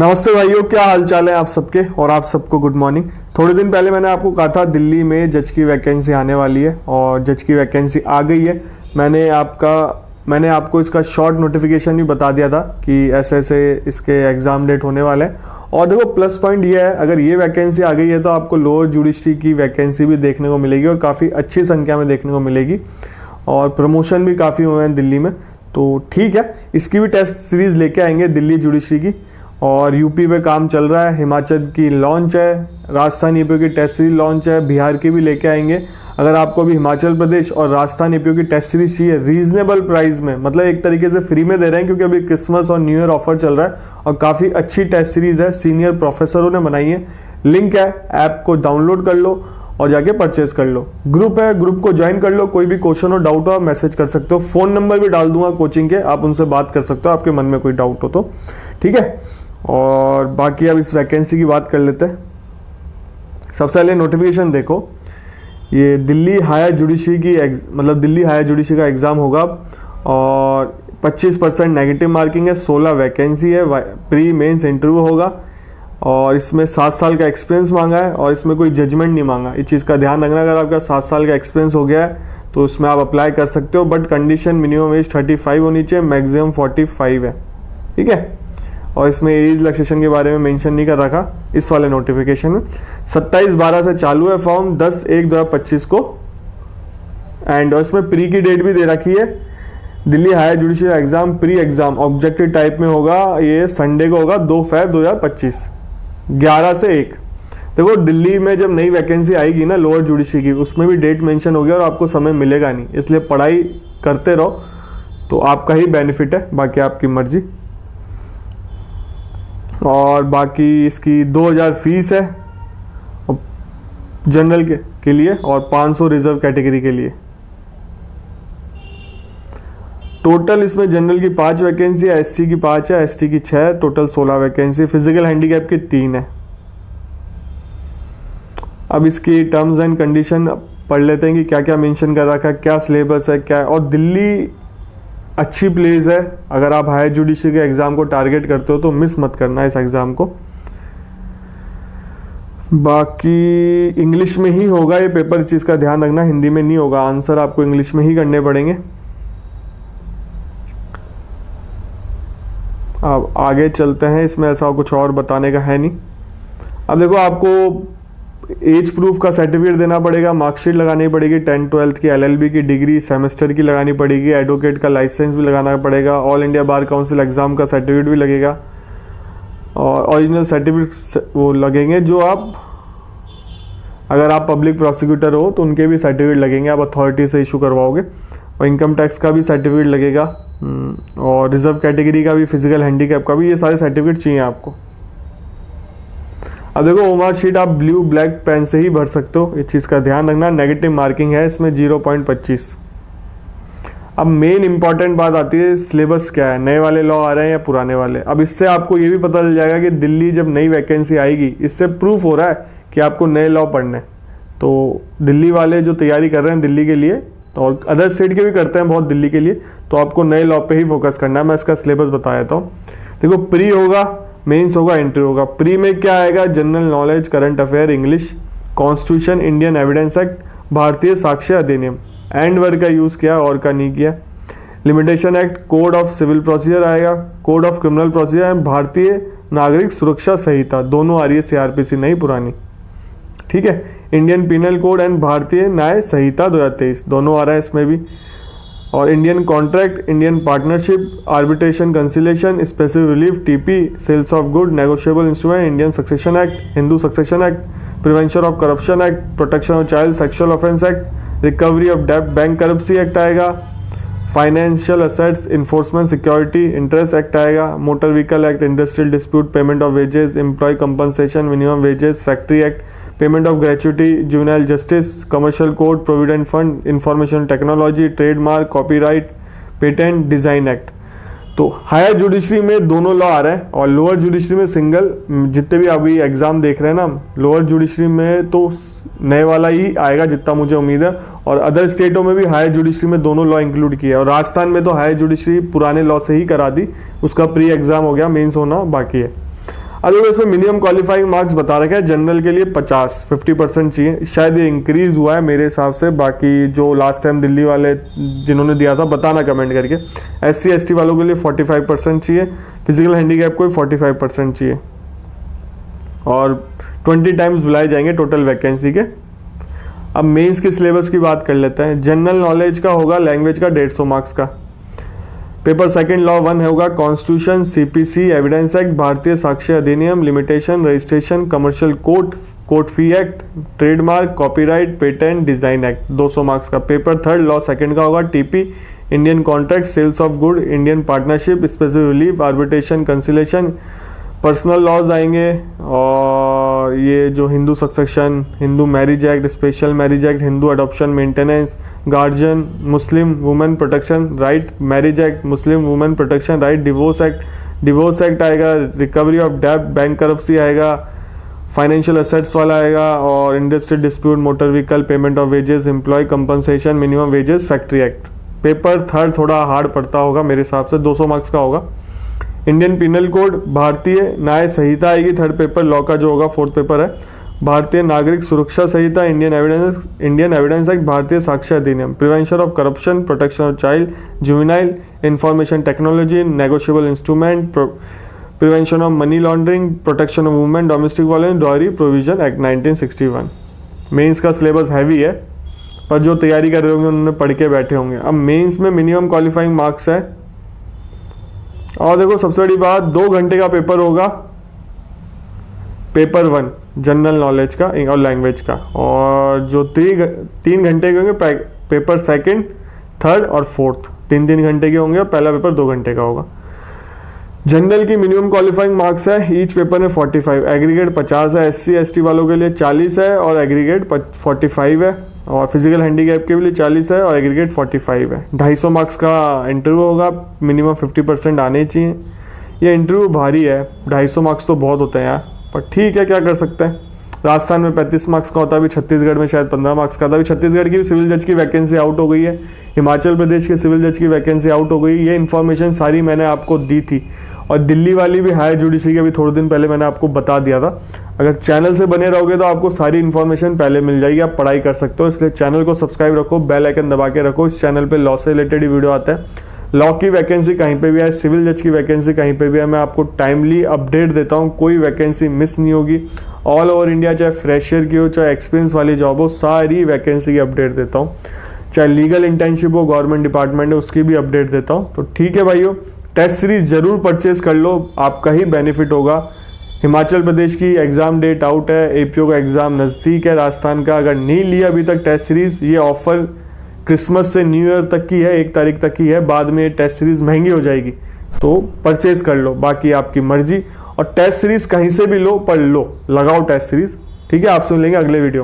नमस्ते भाइयों, क्या हाल चाल है आप सबके। और आप सबको गुड मॉर्निंग। थोड़े दिन पहले मैंने आपको कहा था दिल्ली में जज की वैकेंसी आने वाली है और जज की वैकेंसी आ गई है। मैंने आपको इसका शॉर्ट नोटिफिकेशन भी बता दिया था कि ऐसे ऐसे इसके एग्ज़ाम डेट होने वाले हैं। और देखो, प्लस पॉइंट ये है, अगर ये वैकेंसी आ गई है तो आपको लोअर जुडिशरी की वैकेंसी भी देखने को मिलेगी और काफ़ी अच्छी संख्या में देखने को मिलेगी। और प्रमोशन भी काफ़ी हुए हैं दिल्ली में, तो ठीक है। इसकी भी टेस्ट सीरीज़ लेके आएंगे दिल्ली जुडिशरी की। और यूपी पे काम चल रहा है, हिमाचल की लॉन्च है, राजस्थान ईपीओ की टेस्ट सीरीज लॉन्च है, बिहार की भी लेके आएंगे। अगर आपको भी हिमाचल प्रदेश और राजस्थान ईपीओ की टेस्ट सीरीज चाहिए रीजनेबल प्राइस में, मतलब एक तरीके से फ्री में दे रहे हैं क्योंकि अभी क्रिसमस और न्यू ईयर ऑफर चल रहा है। और काफ़ी अच्छी टेस्ट सीरीज है, सीनियर प्रोफेसरों ने बनाई है। लिंक है, ऐप को डाउनलोड कर लो और जाके परचेज कर लो। ग्रुप है, ग्रुप को ज्वाइन कर लो। कोई भी क्वेश्चन और डाउट हो आप मैसेज कर सकते हो। फ़ोन नंबर भी डाल दूंगा कोचिंग के, आप उनसे बात कर सकते हो आपके मन में कोई डाउट हो तो, ठीक है। और बाकी अब इस वैकेंसी की बात कर लेते हैं। सबसे पहले नोटिफिकेशन देखो, ये दिल्ली हायर जुडिशरी की दिल्ली हायर जुडिशरी का एग्ज़ाम होगा और 25% नेगेटिव मार्किंग है, 16 वैकेंसी है, प्री मेंस इंटरव्यू होगा और इसमें 7 साल का एक्सपीरियंस मांगा है और इसमें कोई जजमेंट नहीं मांगा। इस चीज़ का ध्यान रखना, अगर आपका 7 साल का एक्सपीरियंस हो गया है तो उसमें आप अप्लाई कर सकते हो, बट कंडीशन मिनिमम एज 35 होनी चाहिए, मैक्सिमम 45 है, ठीक है। और इसमें एज रिलैक्सेशन के बारे में मेंशन नहीं कर रखा इस वाले नोटिफिकेशन में। 27/12 से चालू है फॉर्म, 10/1/2025 को। एंड इसमें प्री की डेट भी दे रखी है। Delhi higher judicial exam pre exam objective type में होगा, ये संडे को होगा 2 फरवरी 2025, 11 से 1। देखो, दिल्ली में जब नई वैकेंसी आएगी ना लोअर जुडिशरी की, उसमें भी डेट मेंशन होगी और आपको समय मिलेगा नहीं, इसलिए पढ़ाई करते रहो तो आपका ही बेनिफिट है, बाकी आपकी मर्जी। और बाकी इसकी 2000 फीस है जनरल के लिए और 500 रिजर्व कैटेगरी के लिए। टोटल इसमें जनरल की 5 वैकेंसी है, एससी की 5 है, एसटी की 6, टोटल 16 वैकेंसी। फिजिकल हैंडीकैप की 3 है। अब इसकी टर्म्स एंड कंडीशन पढ़ लेते हैं कि क्या क्या मेंशन कर रखा है, क्या सिलेबस है, क्या। और दिल्ली अच्छी प्लेस है, अगर आप हायर जुडिशरी के एग्ज़ाम को टारगेट करते हो तो मिस मत करना इस एग्ज़ाम को। बाकी इंग्लिश में ही होगा ये पेपर, चीज़ का ध्यान रखना, हिंदी में नहीं होगा। आंसर आपको इंग्लिश में ही करने पड़ेंगे। अब आगे चलते हैं, इसमें ऐसा कुछ और बताने का है नहीं। अब देखो, आपको एज प्रूफ का सर्टिफिकेट देना पड़ेगा, मार्कशीट लगानी पड़ेगी, 10th-12th की LLB की डिग्री सेमेस्टर की लगानी पड़ेगी, एडवोकेट का लाइसेंस भी लगाना पड़ेगा, all India bar council exam का सर्टिफिकेट भी लगेगा और ओरिजिनल सर्टिफिकेट वो लगेंगे जो आप, अगर आप पब्लिक प्रोसिक्यूटर हो तो उनके भी सर्टिफिकेट लगेंगे, आप अथॉरिटी से इशू करवाओगे। और इनकम टैक्स का भी सर्टिफिकेट लगेगा और रिजर्व कैटेगरी का भी, फिजिकल हैंडीकैप का भी, ये सारे सर्टिफिकेट चाहिए आपको। अब देखो, ओमार शीट आप ब्लू ब्लैक पेन से ही भर सकते हो, इस चीज़ का ध्यान रखना। नेगेटिव मार्किंग है इसमें 0.25। अब मेन इंपॉर्टेंट बात आती है, सिलेबस क्या है, नए वाले लॉ आ रहे हैं या पुराने वाले। अब इससे आपको ये भी पता चल जाएगा कि दिल्ली जब नई वैकेंसी आएगी, इससे प्रूफ हो रहा है कि आपको नए लॉ पढ़ने। तो दिल्ली वाले जो तैयारी कर रहे हैं दिल्ली के लिए, और अदर स्टेट के भी करते हैं बहुत दिल्ली के लिए, तो आपको नए लॉ पे ही फोकस करना है। मैं इसका सिलेबस बता देता हूँ। देखो, प्री होगा, मेंस होगा, इंटरव्यू होगा। प्री में क्या आएगा, general knowledge, current affair, English, constitution, Indian evidence act, Bharatiya Sakshya अधिनियम। एंड वर्ड का यूज़ किया और का नहीं किया। Limitation act, code of civil procedure आएगा, code of criminal procedure and Bharatiya Nagarik सुरक्षा संहिता, दोनों आ रही है, CRPC नहीं पुरानी, ठीक है। इंडियन पिनल कोड एंड भारतीय न्याय संहिता 2023, दोनों आ रहा है इसमें भी। और Indian contract, Indian partnership, arbitration, conciliation, specific relief, TP, sales of good, negotiable instrument, Indian succession act, Hindu succession act, prevention of corruption act, protection of child sexual offence act, recovery of डेब्ट, bankruptcy act आएगा, financial assets enforcement security interest act आएगा, motor vehicle act, industrial dispute, payment of wages, employ compensation, minimum wages, factory act, payment of gratuity, juvenile justice, commercial code, provident fund, information technology, trademark, copyright, patent, design act. तो higher judiciary में दोनों law आ रहे हैं और lower judiciary में single. जितने भी अभी एग्जाम देख रहे हैं ना, लोअर जुडिशरी में तो नए वाला ही आएगा जितना मुझे उम्मीद है, और अदर स्टेटों में भी हायर जुडिशरी में दोनों लॉ इंक्लूड किया है। और राजस्थान में तो हायर जुडिशरी पुराने लॉ से ही करा दी, उसका प्री एग्जाम हो गया, मेंस होना बाकी है। अब देखो इसमें मिनिमम क्वालिफाइंग मार्क्स बता रखा है, जनरल के लिए 50% चाहिए, शायद ये इंक्रीज हुआ है मेरे हिसाब से, बाकी जो लास्ट टाइम दिल्ली वाले जिन्होंने दिया था बताना कमेंट करके। SC ST वालों के लिए 45% चाहिए, फिजिकल हैंडीकैप को 45% चाहिए, और 20 टाइम्स बुलाए जाएंगे टोटल वैकेंसी के। अब मेंस के सिलेबस की बात कर लेते हैं। जनरल नॉलेज का होगा लैंग्वेज का 150 मार्क्स का। पेपर सेकंड लॉ 1 होगा constitution, CPC, evidence act, Bharatiya Sakshya Adhiniyam, limitation, registration, commercial court fee act, trademark, copyright, patent, design act, 200 marks का। पेपर थर्ड लॉ सेकंड का होगा TP, Indian contract, sales of good, Indian partnership, special relief, arbitration, conciliation, personal laws आएंगे, और ये जो Hindu succession, Hindu marriage act, special marriage act, Hindu adoption maintenance, guardian, Muslim women protection right, marriage act, Muslim women protection right, divorce act आएगा, recovery of डेब्ट, bank करप्सी आएगा, financial assets वाला आएगा, और industrial dispute, motor vehicle, payment of wages, employ compensation, minimum wages, factory act. Paper third थोड़ा hard पड़ता होगा मेरे हिसाब से, 200 मार्क्स का होगा। इंडियन पिनल कोड, भारतीय न्याय संहिता आएगी थर्ड पेपर लॉ का जो होगा, फोर्थ पेपर है। भारतीय नागरिक सुरक्षा संहिता, Indian evidence act, Bharatiya Sakshya Adhiniyam, prevention of corruption, protection of child, juvenile, information technology, negotiable instrument, prevention of money laundering, protection of women, domestic violence, dowry provision act 1961। Mains का syllabus heavy है, पर जो तैयारी कर रहे होंगे उन्होंने पढ़ के बैठे होंगे। अब मेंस में मिनिमम क्वालिफाइंग मार्क्स है, और देखो सबसे बड़ी बात 2 घंटे का पेपर होगा, पेपर 1 जनरल नॉलेज का और लैंग्वेज का, और जो 3 घंटे के होंगे पेपर सेकंड, थर्ड और फोर्थ, 3 घंटे के होंगे, और पहला पेपर 2 घंटे का होगा। जनरल की मिनिमम क्वालिफाइंग मार्क्स है ईच पेपर में 45, एग्रीगेट 50 है, SC ST वालों के लिए 40 है और एग्रीगेट 45 है, और फिजिकल हैंडीकैप के लिए 40 है और एग्रीगेट 45 है। 250 मार्क्स का इंटरव्यू होगा, मिनिमम 50% आने चाहिए। ये इंटरव्यू भारी है, 250 मार्क्स तो बहुत होते हैं यार, पर ठीक है क्या कर सकते हैं। राजस्थान में 35 मार्क्स का होता है, अभी छत्तीसगढ़ में शायद 15 मार्क्स का था। अभी छत्तीसगढ़ की सिविल जज की वैकेंसी आउट हो गई है, हिमाचल प्रदेश के सिविल जज की वैकेंसी आउट हो गई। ये इन्फॉर्मेशन सारी मैंने आपको दी थी, और दिल्ली वाली भी हायर जुडिशरी के अभी थोड़े दिन पहले मैंने आपको बता दिया था। अगर चैनल से बने रहोगे तो आपको सारी इन्फॉर्मेशन पहले मिल जाएगी, आप पढ़ाई कर सकते हो। इसलिए चैनल को सब्सक्राइब रखो, बेल आइकन दबा के रखो। इस चैनल पे लॉ से रिलेटेड ही वीडियो आता है। लॉ की वैकेंसी कहीं पे भी है, सिविल जज की वैकेंसी कहीं पे भी है, मैं आपको टाइमली अपडेट देता हूँ, कोई वैकेंसी मिस नहीं होगी। ऑल ओवर इंडिया, चाहे फ्रेशर की हो चाहे एक्सपीरियंस वाली जॉब हो, सारी वैकेंसी की अपडेट देता हूँ। चाहे लीगल इंटर्नशिप हो, गवर्नमेंट डिपार्टमेंट है, उसकी भी अपडेट देता हूँ। तो ठीक है भाइयों, टेस्ट सीरीज जरूर परचेज कर लो, आपका ही बेनिफिट होगा। हिमाचल प्रदेश की एग्जाम डेट आउट है, APO का एग्जाम नज़दीक है, राजस्थान का अगर नहीं लिया अभी तक टेस्ट सीरीज, ये ऑफर क्रिसमस से न्यू ईयर तक की है, 1 तारीख तक की है, बाद में टेस्ट सीरीज महंगी हो जाएगी, तो परचेज कर लो, बाकी आपकी मर्जी। और टेस्ट सीरीज कहीं से भी लो, पढ़ लो, लगाओ टेस्ट सीरीज। ठीक है, आपसे मिलेंगे अगले वीडियो में।